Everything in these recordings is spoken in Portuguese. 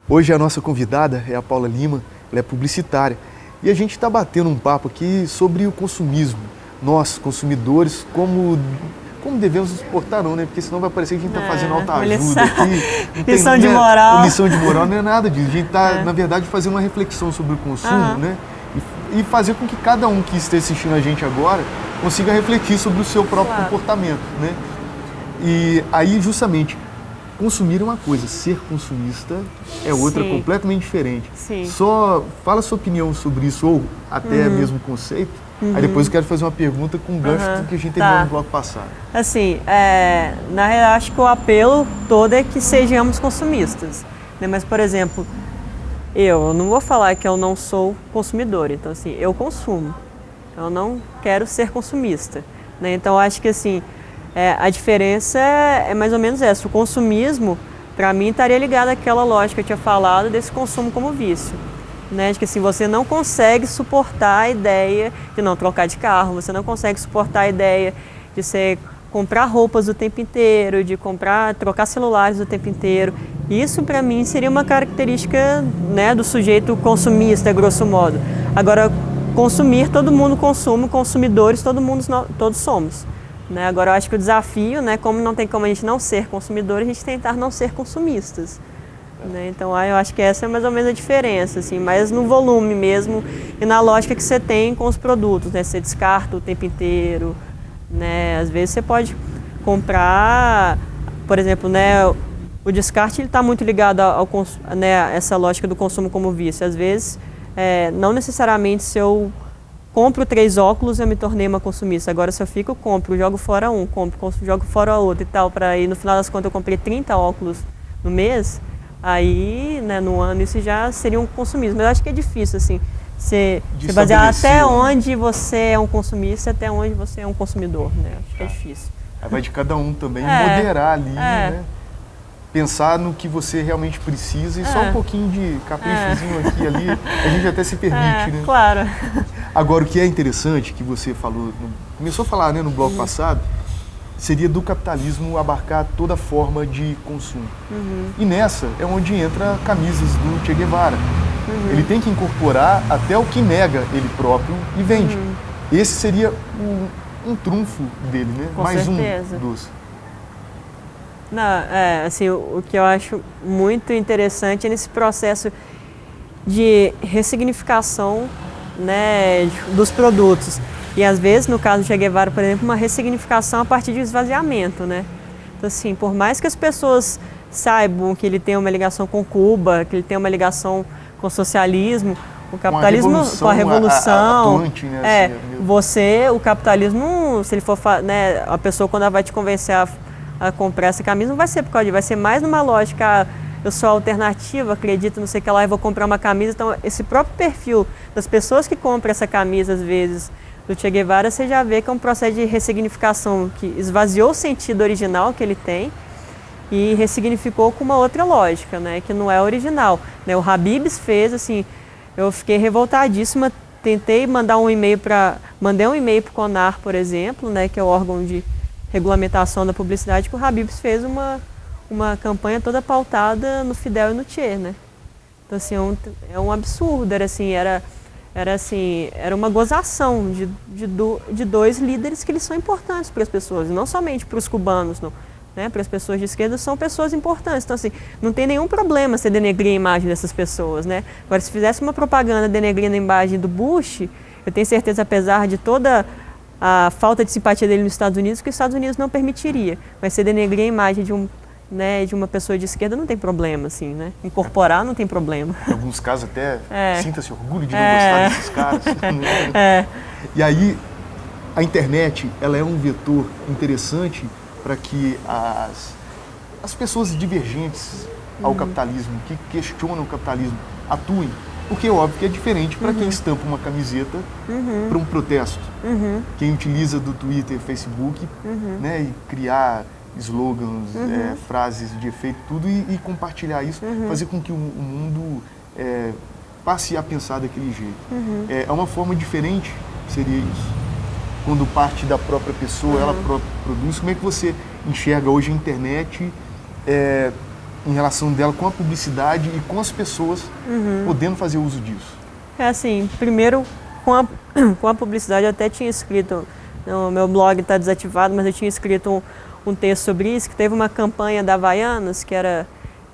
Hoje a nossa convidada é a Paula Lima, ela é publicitária. E a gente está batendo um papo aqui sobre o consumismo. Nós, consumidores, como devemos nos portar, não, né? Porque senão vai parecer que a gente está fazendo autoajuda aqui. Lição de moral. Lição de moral não é nada disso. A gente está, na verdade, fazendo uma reflexão sobre o consumo, né? E fazer com que cada um que esteja assistindo a gente agora consiga refletir sobre o seu próprio comportamento, né? E aí, justamente, consumir é uma coisa, ser consumista é outra, completamente diferente. Sim. Só fala a sua opinião sobre isso, ou até mesmo conceito. Aí depois eu quero fazer uma pergunta com um gancho do que a gente teve no bloco passado. Assim, na realidade, acho que o apelo todo é que sejamos consumistas, né? Mas, por exemplo, eu não vou falar que eu não sou consumidor. Então, assim, eu consumo. Eu não quero ser consumista, né? Então, acho que, assim, a diferença é mais ou menos essa. O consumismo, para mim, estaria ligado àquela lógica que eu tinha falado desse consumo como vício, né? De que assim, você não consegue suportar a ideia de não trocar de carro, você não consegue suportar a ideia de você comprar roupas o tempo inteiro, de trocar celulares o tempo inteiro. Isso, para mim, seria uma característica, né, do sujeito consumista, grosso modo. Agora, consumir, todo mundo consome, consumidores, todos somos. Né? Agora, eu acho que o desafio, né, como não tem como a gente não ser consumidor, a gente tentar não ser consumistas. Né? Então, eu acho que essa é mais ou menos a diferença, assim, mas no volume mesmo e na lógica que você tem com os produtos, né? Você descarta o tempo inteiro, né? Às vezes você pode comprar, por exemplo, né, o descarte está muito ligado né, a essa lógica do consumo como vício. Às vezes, não necessariamente se eu compro 3 óculos, eu me tornei uma consumista. Agora, se eu fico, eu compro, jogo fora um, jogo fora outro e tal, para aí no final das contas eu comprei 30 óculos no mês, aí, né, no ano, isso já seria um consumismo. Eu acho que é difícil, assim, você basear até onde você é um consumista, até onde você é um consumidor, né? Acho que é difícil. Aí vai de cada um também moderar ali, né? Pensar no que você realmente precisa e só um pouquinho de caprichozinho aqui e ali, a gente até se permite, né? Claro. Agora, o que é interessante, que você falou, começou a falar, né, no bloco passado, seria do capitalismo abarcar toda forma de consumo. E nessa é onde entra camisas do Che Guevara. Ele tem que incorporar até o que nega ele próprio e vende. Esse seria um trunfo dele, né? Com mais certeza. Um dos... Não, assim, o que eu acho muito interessante é nesse processo de ressignificação, né, dos produtos. E às vezes, no caso do Che Guevara, por exemplo, uma ressignificação a partir de esvaziamento, né? Então, assim, por mais que as pessoas saibam que ele tem uma ligação com Cuba, que ele tem uma ligação com o socialismo, o capitalismo, com a revolução, atuante, né, assim, o capitalismo, se ele for, né, a pessoa quando ela vai te convencer a comprar essa camisa, não vai ser por causa disso, vai ser mais numa lógica, eu sou alternativa, acredito, não sei o que lá, eu vou comprar uma camisa. Então, esse próprio perfil das pessoas que compram essa camisa, às vezes, do Che Guevara, você já vê que é um processo de ressignificação que esvaziou o sentido original que ele tem e ressignificou com uma outra lógica, né, que não é original. Né? O Habib's fez, assim, eu fiquei revoltadíssima, tentei mandar mandei um e-mail para o CONAR, por exemplo, né, que é o órgão de regulamentação da publicidade, que o Habib's fez uma campanha toda pautada no Fidel e no Che, né? Então, assim, é um absurdo, era uma gozação de 2 líderes que eles são importantes para as pessoas, não somente para os cubanos, não, né? Para as pessoas de esquerda, são pessoas importantes. Então, assim, não tem nenhum problema você denegrir a imagem dessas pessoas, né? Agora, se fizesse uma propaganda denegrindo a imagem do Bush, eu tenho certeza, apesar de toda a falta de simpatia dele nos Estados Unidos, que os Estados Unidos não permitiria. Mas você denegrir a imagem de uma pessoa de esquerda não tem problema, assim, né? Incorporar não tem problema. Em alguns casos até sinta-se orgulho de não gostar desses caras. E aí, a internet, ela é um vetor interessante para que as pessoas divergentes ao capitalismo, que questionam o capitalismo, atuem. Porque é óbvio que é diferente para quem estampa uma camiseta para um protesto. Quem utiliza do Twitter, Facebook, né, e criar slogans, frases de efeito, tudo, e compartilhar isso, fazer com que o mundo passe a pensar daquele jeito. É uma forma diferente, seria isso. Quando parte da própria pessoa, ela produz. Como é que você enxerga hoje a internet em relação dela com a publicidade e com as pessoas podendo fazer uso disso? É assim, primeiro com a publicidade eu até tinha escrito, o meu blog está desativado, mas eu tinha escrito um texto sobre isso, que teve uma campanha da Havaianas,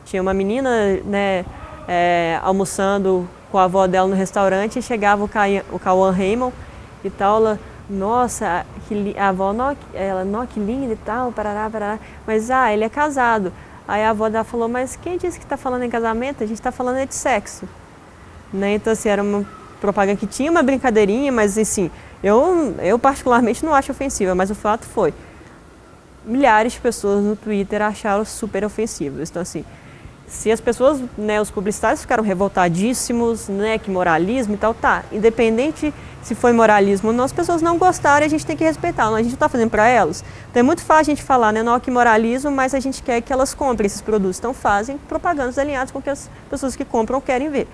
tinha uma menina, né, almoçando com a avó dela no restaurante e chegava o Cauã Raymond e tal, ela, nossa, a avó, ela, que lindo e tal, parará, parará, mas ele é casado. Aí a avó dela falou, mas quem disse que está falando em casamento? A gente está falando de sexo. Né? Então, assim, era uma propaganda que tinha uma brincadeirinha, mas, assim, eu particularmente não acho ofensiva, mas o fato foi, milhares de pessoas no Twitter acharam super ofensivas. Então, assim, se as pessoas, né, os publicitários ficaram revoltadíssimos, né, que moralismo e tal, tá, independente se foi moralismo ou não, as pessoas não gostaram e a gente tem que respeitar, não, a gente não está fazendo para elas. Então é muito fácil a gente falar, né, não, que moralismo, mas a gente quer que elas comprem esses produtos, então fazem propagandas alinhadas com o que as pessoas que compram querem ver.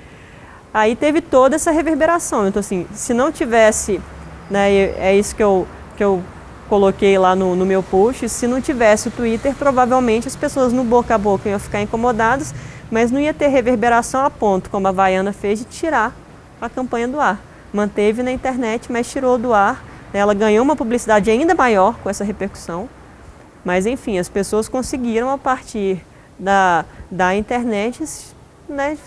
Aí teve toda essa reverberação, então assim, se não tivesse, né, é isso que eu coloquei lá no meu post, se não tivesse o Twitter, provavelmente as pessoas no boca a boca iam ficar incomodadas, mas não ia ter reverberação a ponto, como a Havaiana fez, de tirar a campanha do ar. Manteve na internet, mas tirou do ar. Ela ganhou uma publicidade ainda maior com essa repercussão, mas enfim, as pessoas conseguiram, a partir da internet, né,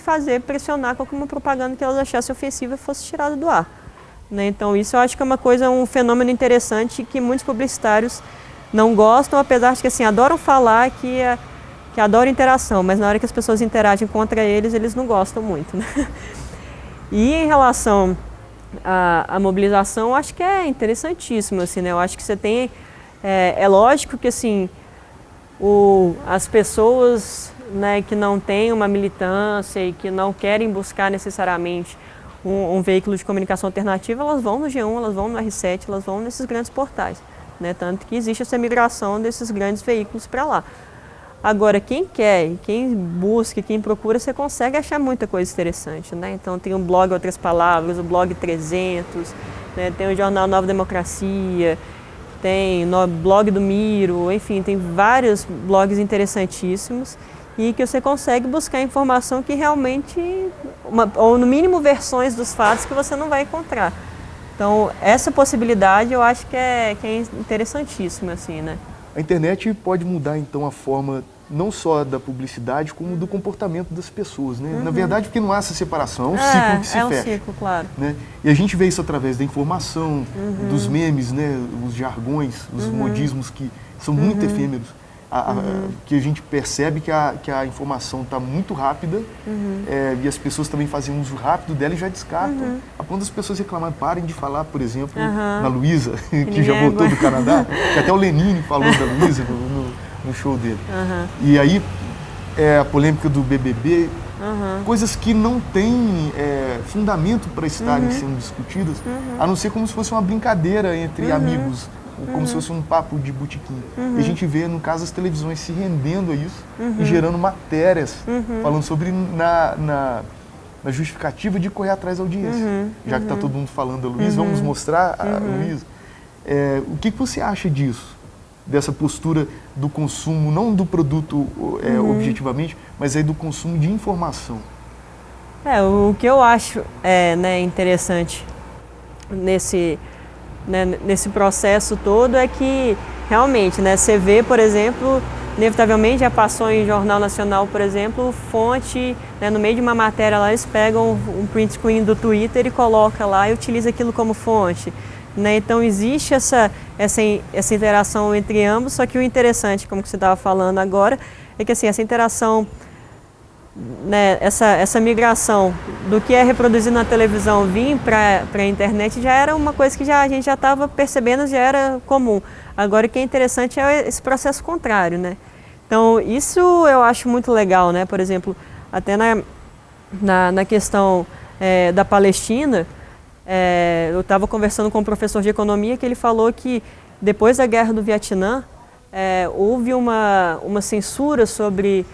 pressionar com que uma propaganda que elas achassem ofensiva fosse tirada do ar. Né? Então isso eu acho que é um fenômeno interessante que muitos publicitários não gostam, apesar de que assim, adoram falar que adoram interação, mas na hora que as pessoas interagem contra eles não gostam muito. Né? E em relação à mobilização, eu acho que é interessantíssimo, assim, né? Eu acho que você tem, é lógico que assim, as pessoas, né, que não têm uma militância e que não querem buscar necessariamente um veículo de comunicação alternativa, elas vão no G1, elas vão no R7, elas vão nesses grandes portais, né? Tanto que existe essa migração desses grandes veículos para lá. Agora, quem quer, quem busca, quem procura, você consegue achar muita coisa interessante, né? Então tem o blog Outras Palavras, o blog 300, né? Tem o jornal Nova Democracia, tem o blog do Miro, enfim, tem vários blogs interessantíssimos e que você consegue buscar informação que realmente, ou no mínimo versões dos fatos que você não vai encontrar. Então, essa possibilidade eu acho que é interessantíssima, assim, né? A internet pode mudar, então, a forma não só da publicidade, como do comportamento das pessoas, né? Na verdade, porque não há essa separação, é um ciclo que se fecha. É um ciclo, claro. Né? E a gente vê isso através da informação, dos memes, né? Os jargões, os modismos que são muito efêmeros. Que a gente percebe que a informação está muito rápida e as pessoas também fazem um uso rápido dela e já descartam. A ponto das pessoas reclamarem, parem de falar, por exemplo, na Luísa, que já voltou do Canadá, que até o Lenine falou da Luísa no show dele. E aí, a polêmica do BBB, coisas que não têm fundamento para estarem sendo discutidas, a não ser como se fosse uma brincadeira entre amigos, como se fosse um papo de botequim. E a gente vê, no caso, as televisões se rendendo a isso e gerando matérias, falando sobre na justificativa de correr atrás da audiência. Já que está todo mundo falando da Luísa, vamos mostrar a Luísa. O que você acha disso? Dessa postura do consumo, não do produto objetivamente, mas aí do consumo de informação? O que eu acho interessante nesse processo todo é que realmente, né, você vê, por exemplo, inevitavelmente já passou em Jornal Nacional, por exemplo, fonte, né, no meio de uma matéria lá eles pegam um print screen do Twitter e coloca lá e utiliza aquilo como fonte. Né? Então existe essa interação entre ambos, só que o interessante, como você estava falando agora, é que assim, essa interação, né, essa migração do que é reproduzido na televisão vir para a internet já era uma coisa que a gente já estava percebendo, já era comum. Agora o que é interessante é esse processo contrário, né? Então isso eu acho muito legal, né? Por exemplo, até na questão da Palestina, eu estava conversando com um professor de economia que ele falou que depois da guerra do Vietnã houve uma censura sobre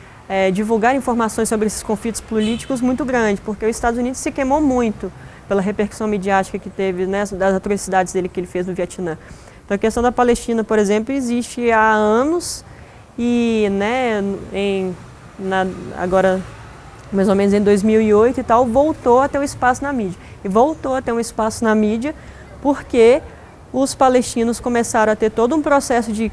divulgar informações sobre esses conflitos políticos muito grande, porque os Estados Unidos se queimou muito pela repercussão midiática que teve, né, das atrocidades dele que ele fez no Vietnã. Então a questão da Palestina, por exemplo, existe há anos e, né, agora mais ou menos em 2008 e tal, voltou a ter um espaço na mídia. E voltou a ter um espaço na mídia porque os palestinos começaram a ter todo um processo de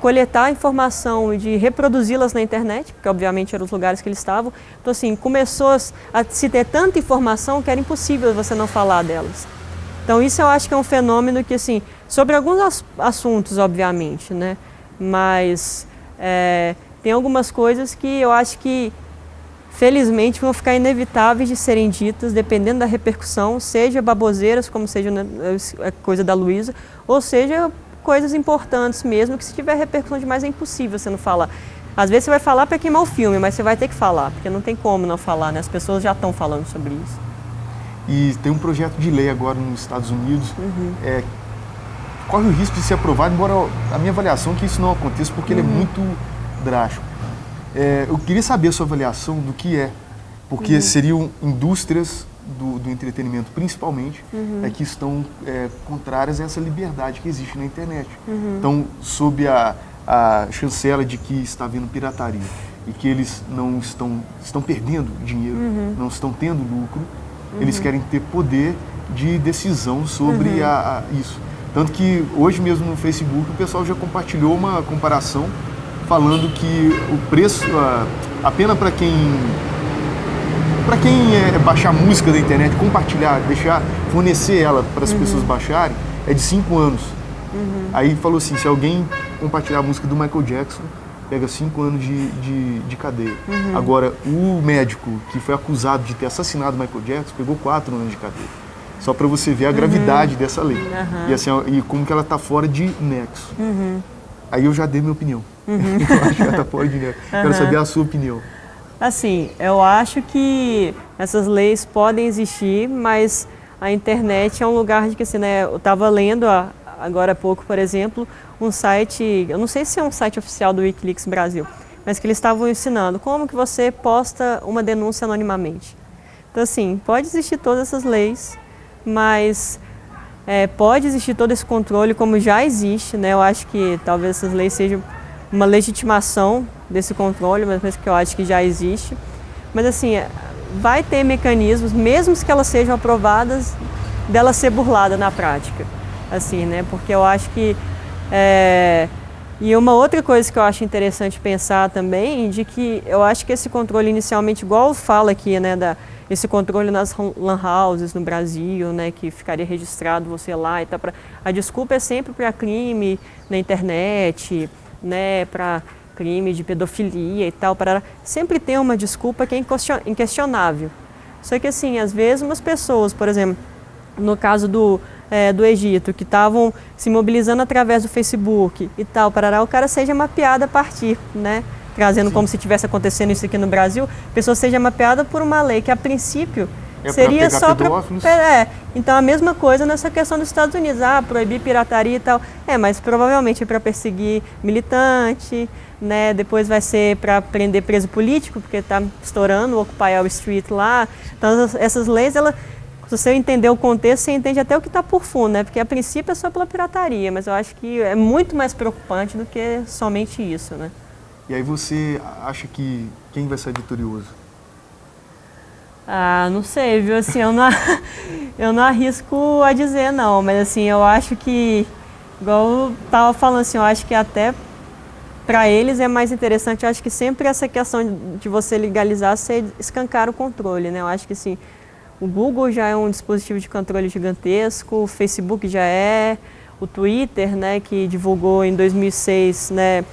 coletar informação e de reproduzi-las na internet, porque obviamente eram os lugares que eles estavam. Então assim, começou a se ter tanta informação que era impossível você não falar delas. Então isso eu acho que é um fenômeno que, assim, sobre alguns assuntos, obviamente, né? Mas tem algumas coisas que eu acho que, felizmente, vão ficar inevitáveis de serem ditas, dependendo da repercussão, seja baboseiras, como seja a coisa da Luísa, ou seja coisas importantes mesmo, que se tiver repercussão demais é impossível você não falar. Às vezes você vai falar para queimar o filme, mas você vai ter que falar, porque não tem como não falar, né? As pessoas já estão falando sobre isso. E tem um projeto de lei agora nos Estados Unidos, corre o risco de ser aprovado, embora a minha avaliação é que isso não aconteça, porque ele é muito drástico. Eu queria saber a sua avaliação do que porque seriam indústrias do entretenimento, principalmente, que estão contrárias a essa liberdade que existe na internet. Então, sob a chancela de que está havendo pirataria e que eles não estão perdendo dinheiro, não estão tendo lucro, eles querem ter poder de decisão sobre isso. Tanto que hoje mesmo no Facebook o pessoal já compartilhou uma comparação falando que o preço, a pena para quem baixar música da internet, compartilhar, fornecer ela para as pessoas baixarem, é de 5 anos. Aí falou assim, se alguém compartilhar a música do Michael Jackson, pega 5 anos de cadeia. Agora, o médico que foi acusado de ter assassinado o Michael Jackson, pegou 4 anos de cadeia. Só para você ver a gravidade dessa lei. E, assim, e como que ela está fora de nexo. Aí eu já dei minha opinião. Eu acho que ela está fora de nexo. Quero saber a sua opinião. Assim, eu acho que essas leis podem existir, mas a internet é um lugar de que, assim, né, eu estava lendo agora há pouco, por exemplo, um site, eu não sei se é um site oficial do Wikileaks Brasil, mas que eles estavam ensinando como que você posta uma denúncia anonimamente. Então, assim, pode existir todas essas leis, mas pode existir todo esse controle como já existe, né? Eu acho que talvez essas leis sejam uma legitimação desse controle, mas que eu acho que já existe. Mas assim, vai ter mecanismos, mesmo que elas sejam aprovadas, dela ser burlada na prática. Assim, né? Porque eu acho que... E uma outra coisa que eu acho interessante pensar também, de que eu acho que esse controle inicialmente, igual fala aqui, né, esse controle nas lan houses no Brasil, né, que ficaria registrado você lá e tal, a desculpa é sempre para crime na internet, né, para crime de pedofilia e tal, sempre tem uma desculpa que é inquestionável. Só que assim, às vezes umas pessoas, por exemplo, no caso do Egito, que estavam se mobilizando através do Facebook e tal, o cara seja mapeado a partir, né, trazendo como se tivesse acontecendo isso aqui no Brasil, a pessoa seja mapeada por uma lei que a princípio seria só para... Então a mesma coisa nessa questão dos Estados Unidos, proibir pirataria e tal, mas provavelmente é para perseguir militante, né, depois vai ser para prender preso político, porque está estourando o Occupy Wall Street lá. Então essas leis, se você entender o contexto, você entende até o que está por fundo, né? Porque a princípio é só pela pirataria, mas eu acho que é muito mais preocupante do que somente isso, né? E aí você acha que quem vai sair vitorioso? Não sei, viu? Assim, eu não arrisco a dizer não, mas assim, eu acho que, igual eu estava falando assim, eu acho que até para eles é mais interessante, eu acho que sempre essa questão de você legalizar, você escancar o controle, né? Eu acho que assim, o Google já é um dispositivo de controle gigantesco, o Facebook já o Twitter, né, que divulgou em 2006, né,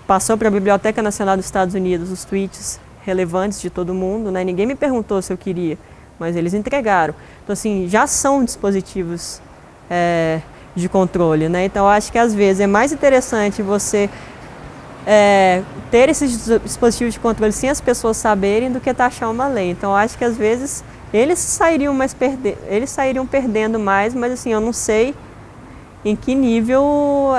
passou para a Biblioteca Nacional dos Estados Unidos os tweets relevantes de todo mundo, né, ninguém me perguntou se eu queria, mas eles entregaram. Então, assim, já são dispositivos de controle, né, então eu acho que às vezes é mais interessante você ter esses dispositivos de controle sem as pessoas saberem do que taxar uma lei. Então, eu acho que às vezes eles sairiam perdendo mais, mas assim, eu não sei em que nível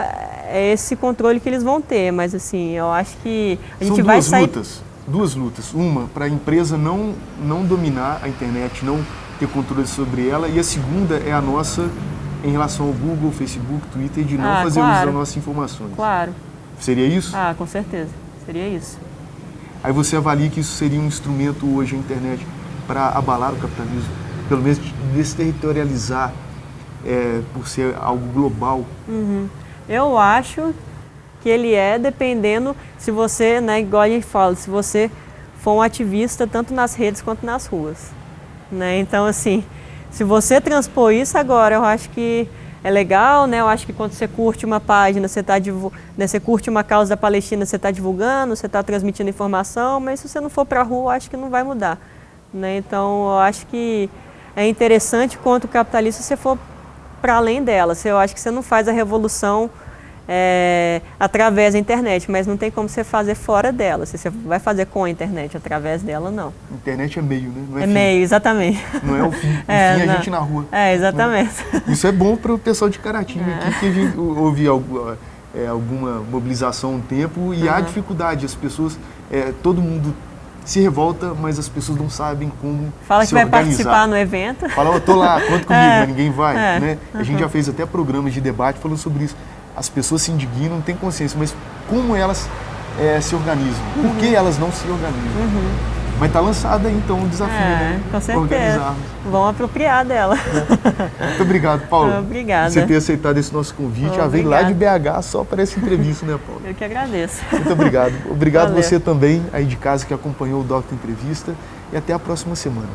é esse controle que eles vão ter, mas assim, eu acho que a gente vai sair... Duas lutas. Uma, para a empresa não dominar a internet, não ter controle sobre ela, e a segunda é a nossa em relação ao Google, Facebook, Twitter, de não fazer uso das nossas informações. Claro. Seria isso? Ah, com certeza. Seria isso. Aí você avalia que isso seria um instrumento hoje, a internet, para abalar o capitalismo? Pelo menos desterritorializar, por ser algo global? Eu acho que ele dependendo se você, né, igual a gente fala, se você for um ativista tanto nas redes quanto nas ruas. Né? Então, assim, se você transpor isso agora, eu acho que é legal, né? Eu acho que quando você curte uma página, você curte uma causa da Palestina, você está divulgando, você está transmitindo informação, mas se você não for para a rua, eu acho que não vai mudar. Né? Então, eu acho que é interessante quanto capitalista você for para além dela. Eu acho que você não faz a revolução através da internet, mas não tem como você fazer fora dela. Você vai fazer com a internet, através dela, não. A internet é meio, né? Não é fim. Meio, exatamente. Não é o fim. O fim é a gente na rua. Exatamente. Né? Isso é bom para o pessoal de Caratinga aqui, que a gente ouve alguma mobilização há um tempo e há dificuldade. As pessoas, todo mundo se revolta, mas as pessoas não sabem como Fala se que vai organizar. participar no evento. Fala, eu tô lá, conta comigo, mas ninguém vai. Né? A gente já fez até programas de debate falando sobre isso. As pessoas se indignam, não têm consciência, mas como elas se organizam? Por que elas não se organizam? Mas está lançado aí, então, o desafio, né? Com certeza. Vão apropriar dela. Muito obrigado, Paulo. Obrigada. Por você ter aceitado esse nosso convite. Já veio lá de BH só para essa entrevista, né, Paulo? Eu que agradeço. Muito obrigado. Obrigado você também, aí de casa, que acompanhou o Doctor Entrevista. E até a próxima semana.